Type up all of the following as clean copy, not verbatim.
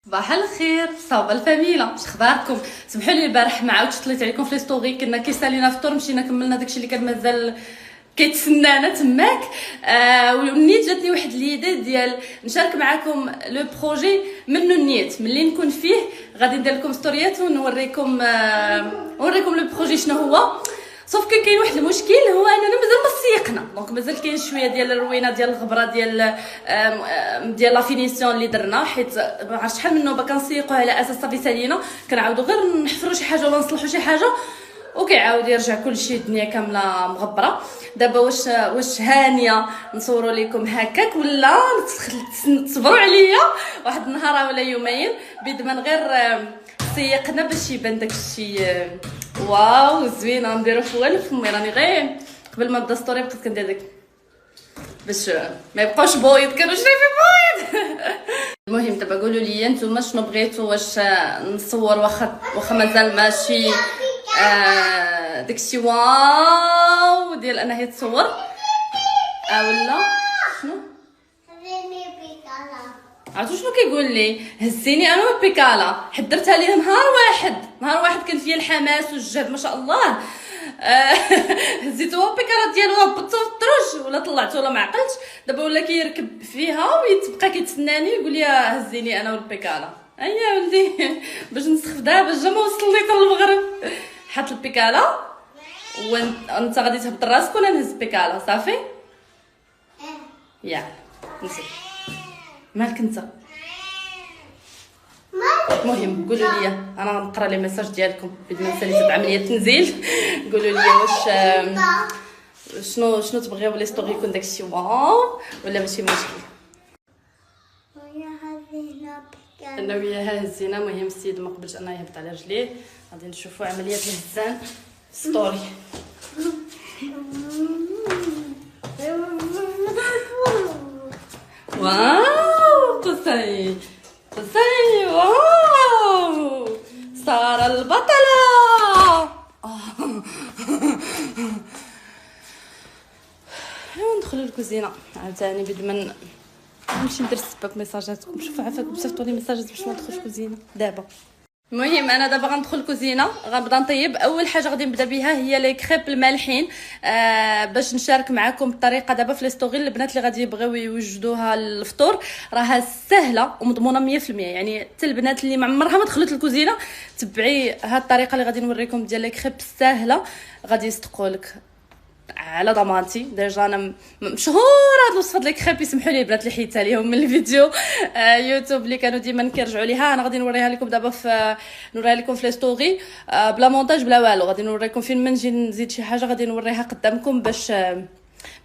صباح الخير صوب الفاميلا، اش اخباركم؟ سمحوا لي البارح ما عاودتش طليت عليكم في لي ستوري، كنا كيسالينا فطور مشينا كملنا داكشي اللي كان مازال كيتسنانا تماك. ونيت جاتني واحد ليدي ديال نشارك معكم لو بروجي منو النيت ملي نكون فيه غادي ندير لكم ستوريات ونوريكم نوريكم لو بروجي شنو هو. صوف كاين واحد المشكل، هو اننا مازال ما سيقنا، دونك مازال كاين شويه ديال الروينه ديال الغبره ديال لا فينيسيون اللي درنا، حيت ما عرفتش شحال منه باقا كنسيقوا على اساس صافي سالينا، كنعاودوا غير نحفروا شي حاجه ولا نصلحوا شي حاجه وكيعاود يرجع كلشي الدنيا كامله مغبره. دابا واش هانيه نصوروا لكم هكاك ولا تصبروا عليا واحد النهار ولا يومين بيد من غير سيقنا باش يبان داكشي واو زوينه نديرو فوال فمي. راني غير قبل ما نبدا ستوري بقيت كندير داك باش ما يبقاوش بويض، كانوا شريفي بويض. المهم دابا قولوا لي نتوما شنو بغيتوا، واش نصور واخا مازال ماشي داكشي واو ديال انها تصور ولا شنو. عرفتوا شنو كيقول لي؟ هزيني انا وبيكالا، حضرتها ليه نهار واحد كان فيا الحماس والجهد ما شاء الله. هزيتو بيكالا ديالو هبطتو في الدرج ولا طلعتو ولا ما عقلتش، دابا ولا كيركب فيها ويتبقى كيتسناني يقول لي هزيني انا والبيكالا. ايا ولدي باش نسخف دابا جا ما وصلني حتى للمغرب. حط البيكالا وانت غادي تهبط راسك ولا نهز بيكالا صافي. يا نسيت مالك انت. المهم قولوا لي، انا غنقرا لي ميساج ديالكم بد ما نساليت عمليه تنزيل. قولوا لي واش شنو تبغيو لي ستوري يكون داكشي واو ولا ماشي مشكل. انا وياها هزينا. المهم السيد ما قبلش انه يهبط على رجليه، غادي نشوفوا عمليه الهزان ستوري. واو قصي واو صار البطلة. ندخلوا الكوزينه عاوتاني بد من نمشي ندير سباك ميساجاتكم. شوفوا عافاكم صيفطوا لي ميساجات باش ما ندخلش الكوزينه دابا. المهم انا دابا غندخل الكوزينه، غنبدا نطيب. اول حاجه غادي نبدا بها هي لي كريب المالحين، باش نشارك معكم الطريقه دابا في لي ستوري. البنات اللي غادي يبغيو يوجدوها للفطور راها سهله ومضمونه 100%، يعني حتى البنات اللي ما عمرها ما دخلت الكوزينه تبعي هاد الطريقه اللي غادي نوريكم ديال لي كريب ساهله، غادي يصدقوا لك على ضمانتي. ديجا انا مشهوره هاد الوصفه ديال الكريب، يسمحوا لي البنات اللي حيدتها ليهم من الفيديو يوتيوب اللي كانوا ديما كيرجعوا ليها. انا غادي نوريها لكم دابا نوريها لكم في لي ستوري بلا مونتاج بلا والو. غادي نوريكم فين ما نجي نزيد شي حاجه غادي نوريها قدامكم باش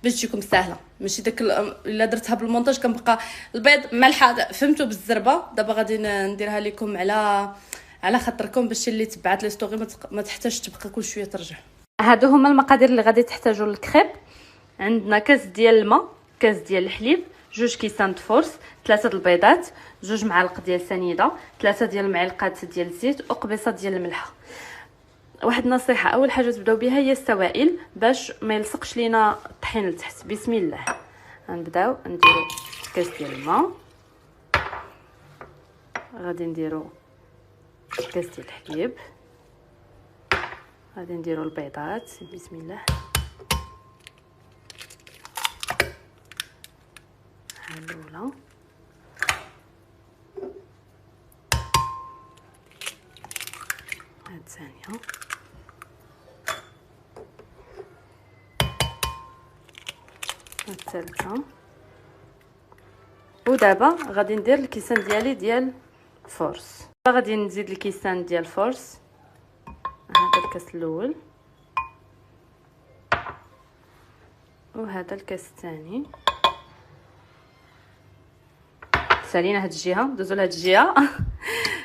تجيكم سهله، ماشي داك الا درتها بالمونتاج كنبقى البيض مالحه فهمتوا بالزربه. دابا غادي نديرها لكم على خاطركم باش اللي تبعت لي ستوري ما تحتاجش تبقى كل شويه ترجع. هادو هما المقادير اللي غادي تحتاجوا للكريب. عندنا كاس ديال الماء، كاس ديال الحليب، 2 كيسان فورس، 3 البيضات، 2 معالق ديال سنيده، 3 ديال المعلقات ديال الزيت وقبيصه ديال الملح. واحد نصيحه، اول حاجه تبداو بها هي السوائل باش ما يلصقش لينا الطحين لتحت. بسم الله. غنبداو نديرو كاس ديال الماء، غادي نديرو كاس ديال الحليب، غادي نديرو البيضات. بسم الله. ها الاولى، ها الثانيه، ها الثالثه. ودابا غادي ندير الكيسان ديالي ديال فورس. غادي نزيد الكيسان ديال فورس، هذا الكاس الاول وهذا الكاس الثاني. سالينا هاد الجهه، دوزو لهاد الجهه.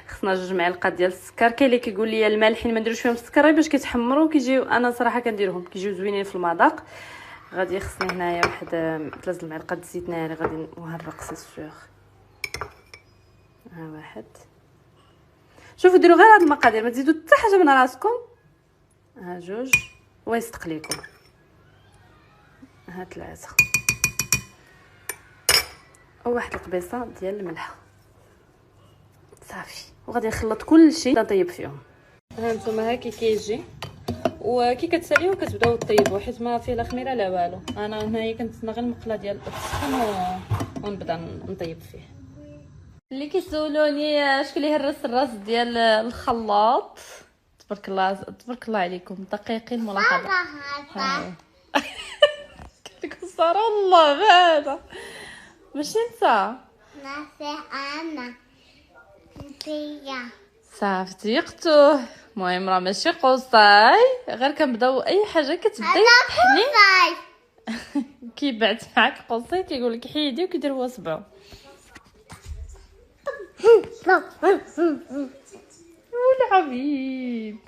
خصنا 2 معالق ديال السكر. كاين اللي كيقول لي المالحين ما نديروش فيهم السكر باش كيتحمروا كيجيو، انا صراحه كنديرهم كيجيو زوينين في المذاق. غادي خصني هنايا واحد 3 المعالق الزيت ناري غادي نهرق سي سيغ. ها واحد. شوفوا ديروا غير هاد المقادير، ما تزيدوا حتى حاجه من راسكم. ها 2 ويصدق ليكم. ها 3 وواحد القبيصه ديال الملح. صافي وغادي نخلط كلشي نطيب فيهم. ها نتوما هاكي كيجي، وكي كتساليو كتبداو طيبوا حيت ما فيه لا خميره لا والو. انا هنايا كنتسنى غير المقله ديال السخون ونبدا نطيب فيه. اللي كيسولوني شكون اللي هرس الراس ديال الخلاط، تبارك الله تبارك الله عليكم دقيقين ملاحظه. كلكم صار والله هذا ماشي انت ماشي انا انتيا صافي يقتوه. المهم راه ماشي قصاي، غير كنبداو اي حاجه كتبدا يطحني كيبعت معاك قصي كيقول لك حيدي وكيدير هو صبعو. والحبيب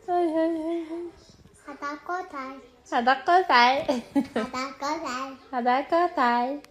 هاي هاي هاي هذا قطعي هذا قطعي هذا قطعي هذا قطعي